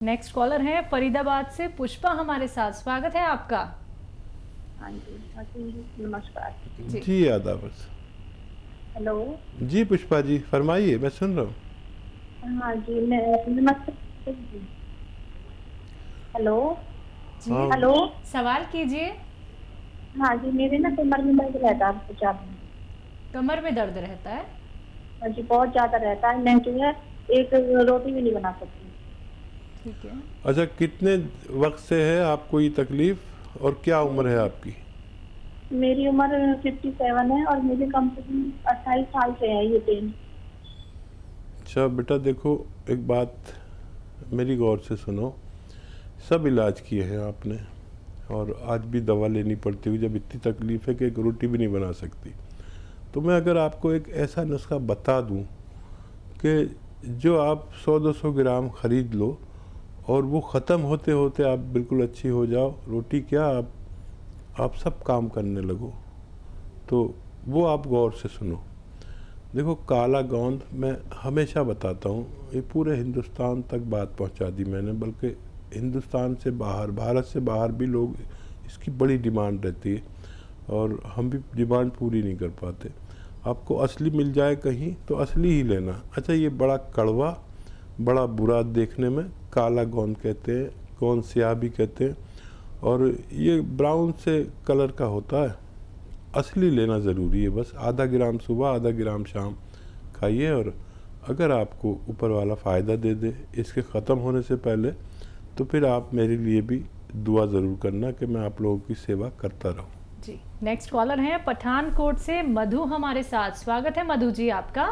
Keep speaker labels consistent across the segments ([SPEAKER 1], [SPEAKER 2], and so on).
[SPEAKER 1] Next collar है फरीदाबाद से पुष्पा हमारे साथ। स्वागत है आपका।
[SPEAKER 2] हाँ जी, नमस्कार
[SPEAKER 1] जी
[SPEAKER 3] आदाब।
[SPEAKER 2] हेलो।
[SPEAKER 3] जी पुष्पा जी फरमाइए, मैं सुन रहा हूँ।
[SPEAKER 2] हाँ जी, मैं नमस्ते। हेलो
[SPEAKER 1] जी
[SPEAKER 3] हाँ।
[SPEAKER 2] हेलो।
[SPEAKER 1] सवाल कीजिए।
[SPEAKER 2] हाँ जी, मेरे ना कमर में दर्द रहता है बहुत ज्यादा।
[SPEAKER 1] कमर में दर्द रहता है?
[SPEAKER 2] हाँ जी, बहुत ज्यादा रहता है। मैं जो है एक रोटी भी नहीं बना सकती।
[SPEAKER 1] ठीक है।
[SPEAKER 3] अच्छा, कितने वक्त से है आपको ये तकलीफ और क्या उम्र है आपकी?
[SPEAKER 2] मेरी उम्र 57 है और मुझे कम से कम 28 साल से है ये पेन।
[SPEAKER 3] अच्छा बेटा देखो, एक बात मेरी गौर से सुनो। सब इलाज किए हैं आपने और आज भी दवा लेनी पड़ती हुई जब इतनी तकलीफ है कि एक रोटी भी नहीं बना सकती। तो मैं अगर आपको एक ऐसा नुस्खा बता दूं कि जो आप 100-200 ग्राम ख़रीद लो और वो ख़त्म होते होते आप बिल्कुल अच्छी हो जाओ, रोटी क्या आप सब काम करने लगो, तो वो आप गौर से सुनो। देखो काला गोंद मैं हमेशा बताता हूँ, ये पूरे हिंदुस्तान तक बात पहुँचा दी मैंने, बल्कि हिंदुस्तान से बाहर, भारत से बाहर भी लोग इसकी बड़ी डिमांड रहती है और हम भी डिमांड पूरी नहीं कर पाते। आपको असली मिल जाए कहीं तो असली ही लेना। अच्छा, ये बड़ा कड़वा, बड़ा बुरा देखने में, काला गोंद कहते हैं, गोंद स्याह भी कहते हैं, और ये ब्राउन से कलर का होता है। असली लेना ज़रूरी है। बस आधा ग्राम सुबह, आधा ग्राम शाम खाइए और अगर आपको ऊपर वाला फ़ायदा दे दे इसके ख़त्म होने से पहले, तो फिर आप मेरे लिए भी दुआ ज़रूर करना कि मैं आप लोगों की सेवा करता रहूं।
[SPEAKER 1] जी नेक्स्ट कॉलर है पठानकोट से मधु हमारे साथ। स्वागत है मधु जी आपका।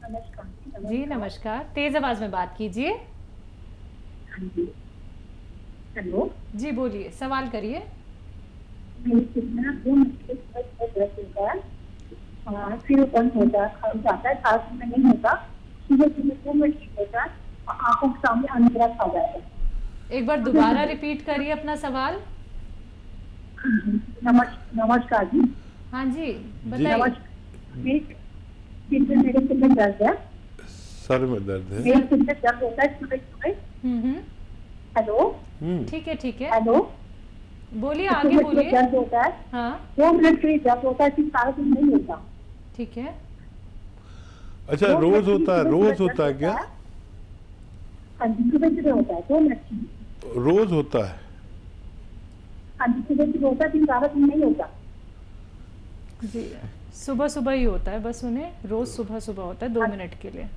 [SPEAKER 2] नमस्कार।
[SPEAKER 1] जी नमस्कार, तेज आवाज में बात कीजिए।
[SPEAKER 2] हाँ जी। हेलो।
[SPEAKER 1] जी बोलिए, सवाल करिए।
[SPEAKER 2] मेरी कितना 2 मिनट दर्द होता है, फिर बंद होता है, खा जाता है, खास में नहीं होता। सुबह सुबह 2 मिनट ठीक होता है और आंखों के सामने अंधेरा खा जाता है।
[SPEAKER 1] एक बार दोबारा रिपीट करिए अपना सवाल।
[SPEAKER 2] नमस्कार जी।
[SPEAKER 1] हाँ जी
[SPEAKER 3] जी।
[SPEAKER 1] बताइए।
[SPEAKER 2] मेरे सिर में दर्द है।
[SPEAKER 3] सर में दर्द है?
[SPEAKER 2] मेरे सिर में दर्द होता है सुबह सुबह। हेलो।
[SPEAKER 1] ठीक है ठीक है,
[SPEAKER 2] हेलो।
[SPEAKER 1] बोलिए आगे बोलिए।
[SPEAKER 2] दर्द होता है।
[SPEAKER 1] हाँ
[SPEAKER 2] 2 मिनट के लिए दर्द होता है, फिर सारा दिन नहीं होता।
[SPEAKER 1] ठीक है।
[SPEAKER 3] अच्छा, रोज होता है? रोज होता है क्या?
[SPEAKER 2] हाँ जी, सुबह सुबह होता है 2 मिनट की।
[SPEAKER 3] रोज होता है?
[SPEAKER 2] हाँ जी, सुबह सुबह होता है, फिर सारा दिन नहीं होता।
[SPEAKER 1] जी सुबह सुबह ही होता है, बस उन्हें रोज सुबह सुबह होता है 2 मिनट के लिए।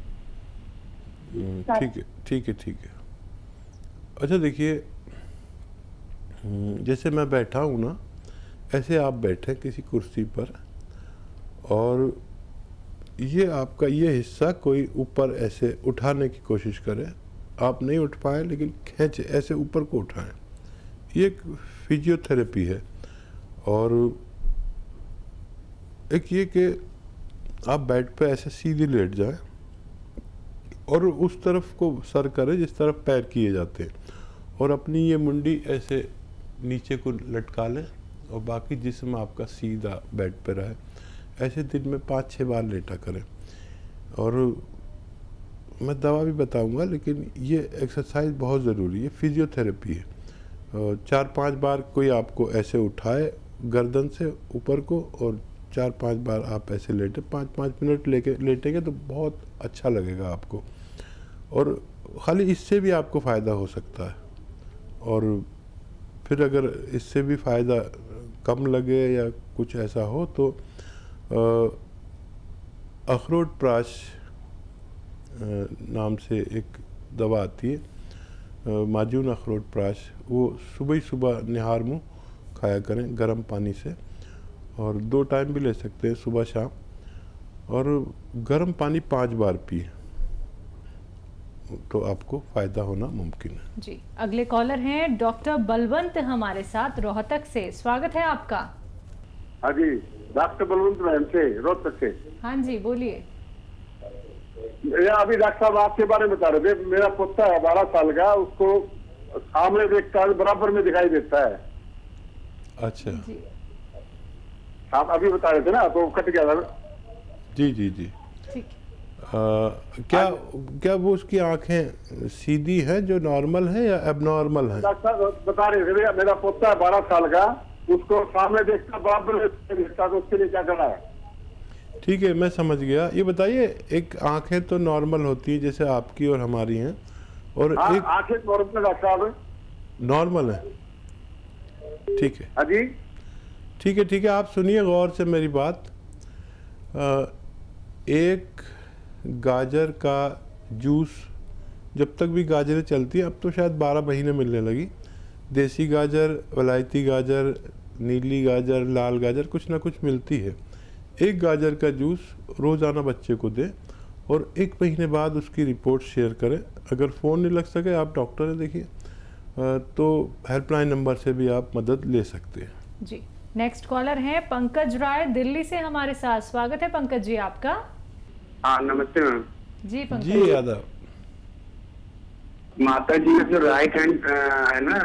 [SPEAKER 3] ठीक है ठीक है ठीक है। अच्छा देखिए, जैसे मैं बैठा हूँ ना, ऐसे आप बैठे किसी कुर्सी पर और ये आपका ये हिस्सा कोई ऊपर ऐसे उठाने की कोशिश करे। आप नहीं उठ पाए लेकिन खींचे, ऐसे ऊपर को उठाएं। ये एक फिजियोथेरेपी है। और एक ये कि आप बेड पे ऐसे सीधे लेट जाएं और उस तरफ को सर करें जिस तरफ पैर किए जाते हैं, और अपनी ये मुंडी ऐसे नीचे को लटका लें और बाकी जिस्म आपका सीधा बेड पे रहे। ऐसे दिन में 5-6 बार लेटा करें। और मैं दवा भी बताऊंगा, लेकिन ये एक्सरसाइज बहुत ज़रूरी है, फिजियोथेरेपी है। 4-5 बार कोई आपको ऐसे उठाए गर्दन से ऊपर को और 4-5 बार आप ऐसे लेटे, 5-5 मिनट लेके लेटेंगे तो बहुत अच्छा लगेगा आपको। और ख़ाली इससे भी आपको फ़ायदा हो सकता है। और फिर अगर इससे भी फ़ायदा कम लगे या कुछ ऐसा हो तो अखरोट प्राश नाम से एक दवा आती है, माजून अखरोट प्राश, वो सुबह ही सुबह निहार मुँह खाया करें गर्म पानी से, और 2 टाइम भी ले सकते हैं, सुबह शाम। और गर्म पानी 5 बार पिए तो आपको फ़ायदा होना मुमकिन है।
[SPEAKER 1] जी अगले कॉलर हैं डॉक्टर बलवंत हमारे साथ रोहतक से। स्वागत है आपका।
[SPEAKER 4] हाँ जी, डॉक्टर बलवंत मैम से, रोहतक से।
[SPEAKER 1] हाँ जी बोलिए।
[SPEAKER 4] अभी डॉक्टर साहब आपके बारे में बता रहे थे। मेरा पोता है 12 साल का, उसको सामने देखता है, बराबर में दिखाई देता है।
[SPEAKER 3] अच्छा
[SPEAKER 1] जी
[SPEAKER 4] आप अभी बता रहे थे ना, तो कट गया था।
[SPEAKER 3] जी जी जी।
[SPEAKER 1] ठीक।
[SPEAKER 3] क्या क्या वो उसकी आंखें सीधी है जो नॉर्मल है या एबनॉर्मल है?
[SPEAKER 4] डॉक्टर साहब बता रहे थे, मेरा पोता है 12 साल का, उसको सामने देखता बराबर में देखता, तो उसके लिए क्या करना है?
[SPEAKER 3] ठीक है, मैं समझ गया। ये बताइए, एक आंखें तो नॉर्मल होती है जैसे आपकी और हमारी हैं, और
[SPEAKER 4] हाँ,
[SPEAKER 3] एक
[SPEAKER 4] आंखें नॉर्मल डॉक्टर साहब।
[SPEAKER 3] नॉर्मल है। ठीक है,
[SPEAKER 4] हाँ जी।
[SPEAKER 3] ठीक है, ठीक है, आप सुनिए गौर से मेरी बात। एक गाजर का जूस, जब तक भी गाजरें चलती हैं, अब तो शायद 12 महीने मिलने लगी, देसी गाजर, वलायती गाजर, नीली गाजर, लाल गाजर, कुछ ना कुछ मिलती है। एक गाजर का जूस रोज़ाना बच्चे को दें और 1 महीने बाद उसकी रिपोर्ट शेयर करें। अगर फ़ोन नहीं लग सके, आप डॉक्टर से देखिए, तो हेल्पलाइन नंबर से भी आप मदद ले सकते हैं।
[SPEAKER 1] जी, नेक्स्ट कॉलर हैं पंकज राय दिल्ली से हमारे साथ। स्वागत है पंकज जी आपका।
[SPEAKER 5] हाँ नमस्ते मैम।
[SPEAKER 1] जी पंकज
[SPEAKER 3] जी यादव,
[SPEAKER 5] माता जी का जो राइट हैंड है ना,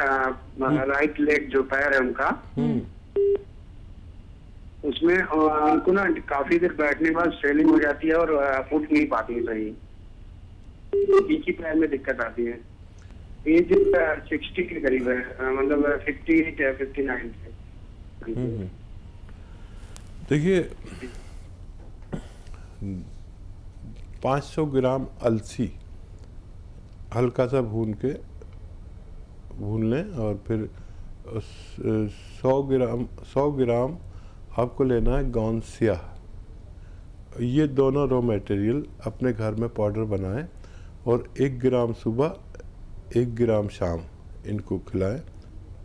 [SPEAKER 5] राइट लेग जो पैर है उनका, उसमें उनको ना काफी देर बैठने के बाद स्वेलिंग हो जाती है और उठ नहीं पाती है सही, एक ही पैर में दिक्कत आती है। एज 60 के करीब है, मतलब 58 या 59 है।
[SPEAKER 3] देखिए 500 ग्राम अलसी हल्का सा भून लें, और फिर 100 ग्राम आपको लेना है गौन स्याह। ये दोनों रॉ मटेरियल अपने घर में पाउडर बनाएं और 1 ग्राम सुबह 1 ग्राम शाम इनको खिलाएं,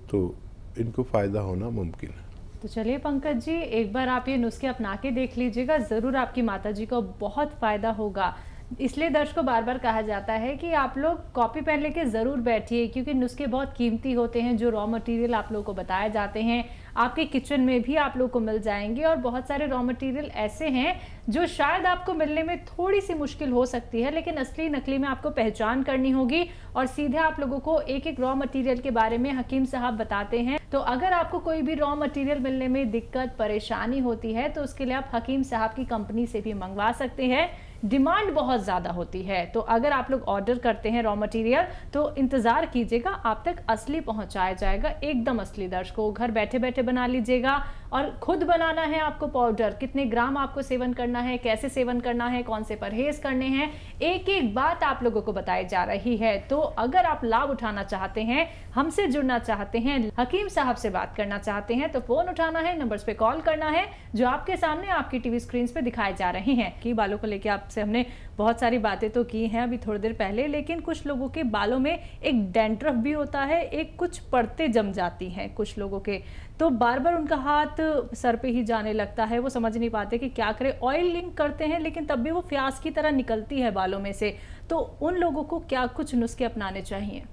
[SPEAKER 3] तो इनको फ़ायदा होना मुमकिन है।
[SPEAKER 1] तो चलिए पंकज जी, एक बार आप ये नुस्खे अपना के देख लीजिएगा, ज़रूर आपकी माता जी को बहुत फ़ायदा होगा। इसलिए दर्शकों को बार बार कहा जाता है कि आप लोग कॉपी पेन लेके ज़रूर बैठिए, क्योंकि नुस्खे बहुत कीमती होते हैं। जो रॉ मटेरियल आप लोगों को बताए जाते हैं आपके किचन में भी आप लोग को मिल जाएंगे, और बहुत सारे रॉ मटेरियल ऐसे हैं जो शायद आपको मिलने में थोड़ी सी मुश्किल हो सकती है, लेकिन असली नकली में आपको पहचान करनी होगी। और सीधे आप लोगों को एक एक रॉ मटेरियल के बारे में हकीम साहब बताते हैं। तो अगर आपको कोई भी रॉ मटेरियल मिलने में दिक्कत परेशानी होती है, तो उसके लिए आप हकीम साहब की कंपनी से भी मंगवा सकते हैं। डिमांड बहुत ज़्यादा होती है, तो अगर आप लोग ऑर्डर करते हैं रॉ मटेरियल, तो इंतज़ार कीजिएगा, आप तक असली पहुंचाया जाएगा, एकदम असली। दर्शकों, घर बैठे बैठे बना लीजिएगा, और खुद बनाना है आपको पाउडर, कितने ग्राम आपको सेवन करना है, कैसे सेवन करना है, कौन से परहेज करने हैं, एक एक बात आप लोगों को बताई जा रही है। तो अगर आप लाभ उठाना चाहते हैं, हमसे जुड़ना चाहते हैं, हकीम साहब से बात करना चाहते हैं, तो फोन उठाना है, नंबर्स पे कॉल करना है जो आपके सामने आपकी टीवी स्क्रीन पे दिखाए जा रहे हैं। कि बालों को लेकर आपसे हमने बहुत सारी बातें तो की हैं अभी थोड़ी देर पहले, लेकिन कुछ लोगों के बालों में एक डैंड्रफ भी होता है, एक कुछ परतें जम जाती हैं कुछ लोगों के, तो बार बार उनका हाथ सर पे ही जाने लगता है, वो समझ नहीं पाते कि क्या करें। ऑयलिंग करते हैं लेकिन तब भी वो फ्यास की तरह निकलती है बालों में से, तो उन लोगों को क्या कुछ नुस्खे अपनाने चाहिए?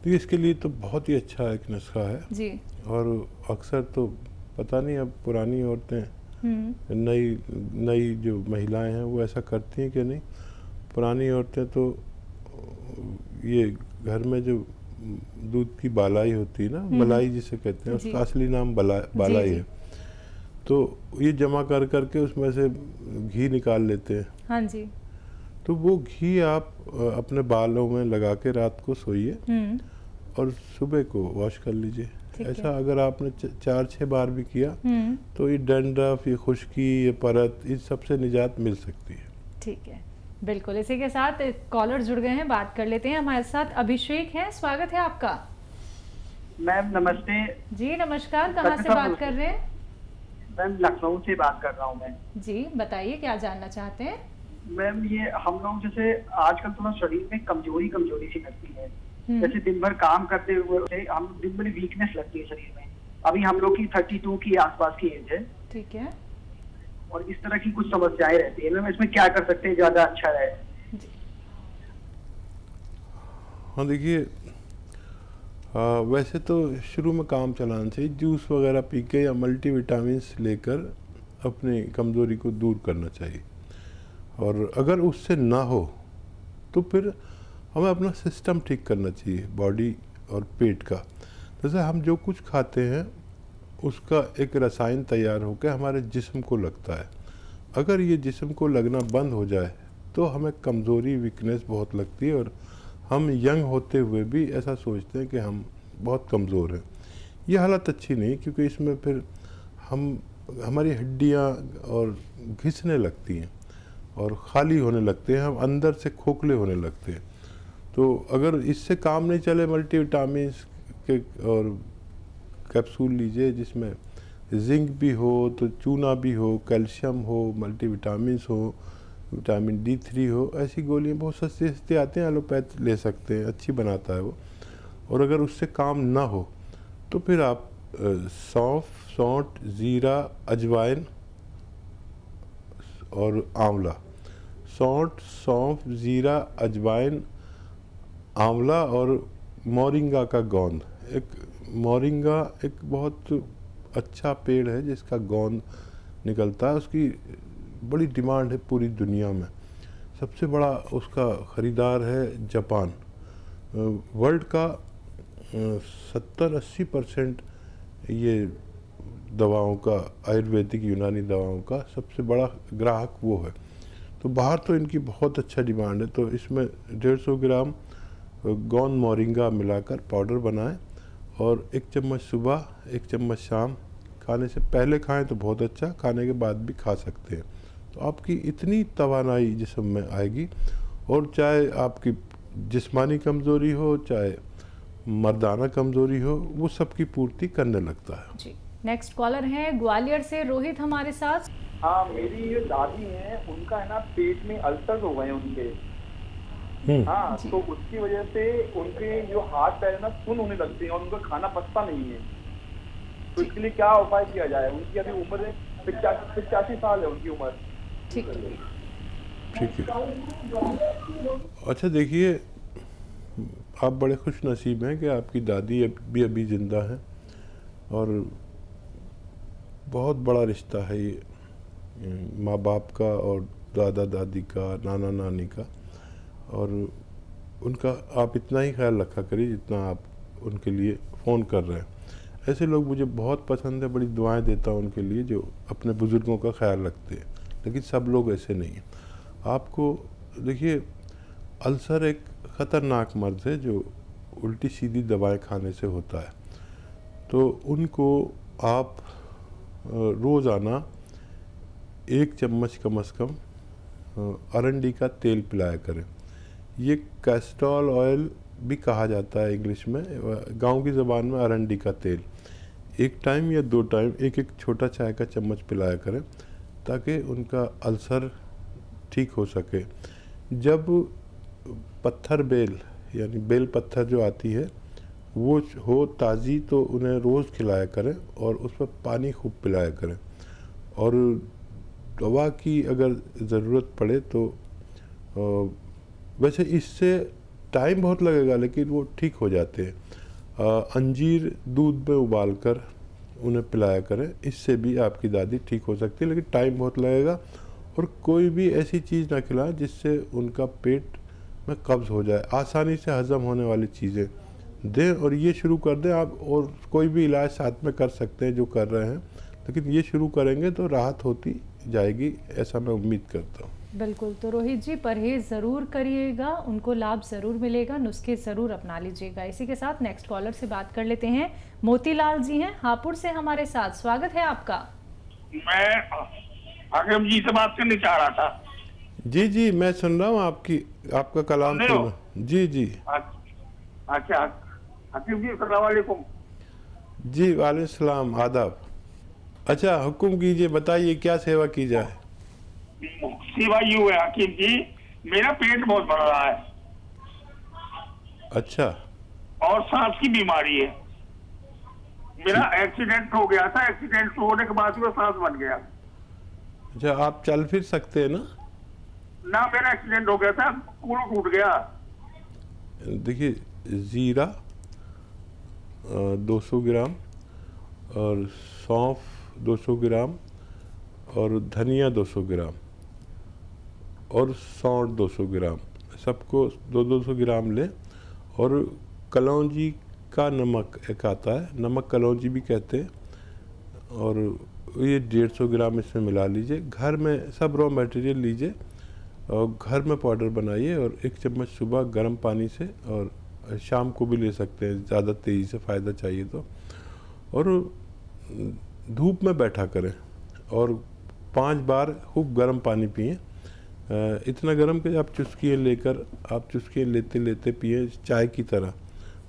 [SPEAKER 3] तो इसके लिए तो बहुत ही अच्छा एक नुस्खा है
[SPEAKER 1] जी।
[SPEAKER 3] और अक्सर तो पता नहीं अब पुरानी औरतें, नई जो महिलाएं हैं वो ऐसा करती हैं कि नहीं। पुरानी औरतें तो ये घर में जो दूध की बालाई होती है ना, मलाई जिसे कहते हैं, उसका असली नाम बालाई है, तो ये जमा कर करके उसमें से घी निकाल लेते हैं।
[SPEAKER 1] हाँ जी।
[SPEAKER 3] तो वो घी आप अपने बालों में लगा के रात को सोइए और सुबह को वॉश कर लीजिए। ऐसा अगर आपने 4-6 बार भी किया तो ये डैंड्रफ, ये खुश्की, ये परत, इस सबसे निजात मिल सकती है।
[SPEAKER 1] ठीक है, बिल्कुल। इसी के साथ कॉलर जुड़ गए हैं, बात कर लेते हैं। हमारे साथ अभिषेक हैं, स्वागत है आपका।
[SPEAKER 5] मैम नमस्ते।
[SPEAKER 1] जी नमस्कार, कहाँ से बात कर रहे हैं?
[SPEAKER 5] मैम लखनऊ से बात कर रहा हूँ मैं।
[SPEAKER 1] जी बताइए, क्या जानना चाहते हैं?
[SPEAKER 5] मैम ये हम लोग जैसे आजकल थोड़ा शरीर में कमजोरी सी लगती है, जैसे दिन भर काम करते हुए हम दिन भर वीकनेस लगती है शरीर में। अभी हम लोग की 32 की आसपास की एज है। ठीक है। और इस तरह की कुछ समस्याएं रहती है, मैम इसमें क्या कर सकते हैं ज्यादा अच्छा रहे?
[SPEAKER 3] हाँ देखिए, वैसे तो शुरू में काम चलाना चाहिए, जूस वगैरह पी के या मल्टीविटामिन्स लेकर अपनी कमज़ोरी को दूर करना चाहिए। और अगर उससे ना हो तो फिर हमें अपना सिस्टम ठीक करना चाहिए, बॉडी और पेट का। जैसे हम जो कुछ खाते हैं उसका एक रसायन तैयार होकर हमारे जिस्म को लगता है। अगर ये जिस्म को लगना बंद हो जाए तो हमें कमज़ोरी वीकनेस बहुत लगती है और हम यंग होते हुए भी ऐसा सोचते हैं कि हम बहुत कमज़ोर हैं। ये हालत अच्छी नहीं, क्योंकि इसमें फिर हमारी हड्डियाँ और घिसने लगती हैं और ख़ाली होने लगते हैं, हम अंदर से खोखले होने लगते हैं। तो अगर इससे काम नहीं चले, मल्टीविटामिन्स के और कैप्सूल लीजिए जिसमें जिंक भी हो, तो चूना भी हो, कैल्शियम हो, मल्टीविटामिन्स हो, विटामिन D3 हो, ऐसी गोलियाँ बहुत सस्ती सस्ती आती हैं, एलोपैथ ले सकते हैं, अच्छी बनाता है वो। और अगर उससे काम ना हो तो फिर आप सौंफ, सौंठ, ज़ीरा, अजवाइन और आंवला, सौंठ, सौंफ, ज़ीरा, अजवाइन, आंवला और मोरिंगा का गोंद। मोरिंगा एक बहुत अच्छा पेड़ है जिसका गोंद निकलता है, उसकी बड़ी डिमांड है पूरी दुनिया में। सबसे बड़ा उसका ख़रीदार है जापान। वर्ल्ड का 70-80% ये दवाओं का, आयुर्वेदिक यूनानी दवाओं का सबसे बड़ा ग्राहक वो है। तो बाहर तो इनकी बहुत अच्छा डिमांड है। तो इसमें 150 ग्राम गोंद मोरिंगा मिलाकर पाउडर बनाएं और 1 चम्मच सुबह, 1 चम्मच शाम, खाने से पहले खाएं तो बहुत अच्छा, खाने के बाद भी खा सकते हैं। तो आपकी इतनी तवानाई जिस्म में आएगी, और चाहे आपकी जिस्मानी कमज़ोरी हो, चाहे मर्दाना कमज़ोरी हो, वो सबकी पूर्ति करने लगता है।
[SPEAKER 1] जी, नेक्स्ट कॉलर हैं ग्वालियर से रोहित हमारे साथ।
[SPEAKER 6] हाँ, मेरी ये दादी हैं, उनका है ना पेट में अल्सर हो गए उनके। हाँ, तो उसकी वजह से उनके जो हाथ पैर ना सुन्न होने लगते हैं और उनका खाना पचता नहीं है। तो इसके लिए क्या उपाय किया जाए? उनकी अभी उम्र 85 साल है उनकी उम्र।
[SPEAKER 1] ठीक है,
[SPEAKER 3] ठीक है। अच्छा देखिए, आप बड़े खुश नसीब हैं कि आपकी दादी अभी ज़िंदा हैं, और बहुत बड़ा रिश्ता है ये माँ बाप का और दादा दादी का, नाना नानी का। और उनका आप इतना ही ख्याल रखा करिए जितना आप उनके लिए फ़ोन कर रहे हैं। ऐसे लोग मुझे बहुत पसंद है, बड़ी दुआएं देता हूँ उनके लिए जो अपने बुज़ुर्गों का ख्याल रखते हैं, लेकिन सब लोग ऐसे नहीं हैं। आपको देखिए, अल्सर एक ख़तरनाक मर्ज़ है जो उल्टी सीधी दवाएं खाने से होता है। तो उनको आप रोज़ाना 1 चम्मच कम से कम अरंडी का तेल पिलाया करें। ये कैस्ट्रॉल ऑयल भी कहा जाता है इंग्लिश में, गांव की ज़बान में अरंडी का तेल। 1 टाइम या 2 टाइम 1-1 छोटा चाय का चम्मच पिलाया करें, ताकि उनका अल्सर ठीक हो सके। जब पत्थर बेल यानी बेल पत्थर जो आती है वो हो ताज़ी, तो उन्हें रोज़ खिलाया करें और उस पर पानी खूब पिलाया करें। और दवा की अगर ज़रूरत पड़े तो वैसे इससे टाइम बहुत लगेगा, लेकिन वो ठीक हो जाते हैं। अंजीर दूध में उबाल कर उन्हें पिलाया करें, इससे भी आपकी दादी ठीक हो सकती है, लेकिन टाइम बहुत लगेगा। और कोई भी ऐसी चीज़ ना खिलाएं जिससे उनका पेट में कब्ज़ हो जाए। आसानी से हज़म होने वाली चीज़ें दें और ये शुरू कर दें आप। और कोई भी इलाज साथ में कर सकते हैं जो कर रहे हैं, लेकिन ये शुरू करेंगे तो राहत होती जाएगी, ऐसा मैं उम्मीद करता हूँ।
[SPEAKER 1] बिल्कुल। तो रोहित जी, परहेज ज़रूर करिएगा, उनको लाभ ज़रूर मिलेगा, नुस्खे ज़रूर अपना लीजिएगा। इसी के साथ नेक्स्ट कॉलर से बात कर लेते हैं। मोतीलाल जी हैं हापुड़ से हमारे साथ, स्वागत है आपका।
[SPEAKER 7] मैं हाकिम जी से बात करनी चाह रहा था।
[SPEAKER 3] जी जी, मैं सुन रहा हूँ आपका कलाम सुन रहा हूँ। जी जी।
[SPEAKER 7] अच्छा हाकिम जी, अस्सलाम वालेकुम।
[SPEAKER 3] जी वालेकुम सलाम, आदाब। अच्छा, हुक्म कीजिए, बताइए क्या सेवा की जाए।
[SPEAKER 7] सेवा यूँ है हाकिम जी, मेरा पेट बहुत बढ़ रहा है।
[SPEAKER 3] अच्छा।
[SPEAKER 7] और सांस की बीमारी है। मेरा एक्सीडेंट हो गया था, एक्सीडेंट होने के बाद में सांस बन गया।
[SPEAKER 3] अच्छा, आप चल फिर सकते हैं ना?
[SPEAKER 7] ना, मेरा एक्सीडेंट हो गया था, कूल टूट गया।
[SPEAKER 3] देखिए, ज़ीरा 200 ग्राम और सौंफ 200 ग्राम और धनिया 200 ग्राम और सौंठ 200 ग्राम, सबको 200 ग्राम लें। और कलौंजी का नमक एक आता है, नमक कलौंजी भी कहते हैं, और ये 150 ग्राम इसमें मिला लीजिए। घर में सब रॉ मटेरियल लीजिए और घर में पाउडर बनाइए और 1 चम्मच सुबह गर्म पानी से, और शाम को भी ले सकते हैं ज़्यादा तेज़ी से फ़ायदा चाहिए तो। और धूप में बैठा करें और 5 बार खूब गर्म पानी पिएं, इतना गर्म कि आप चुस्कियाँ लेते लेते पिएं चाय की तरह,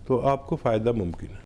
[SPEAKER 3] तो आपको फ़ायदा मुमकिन है।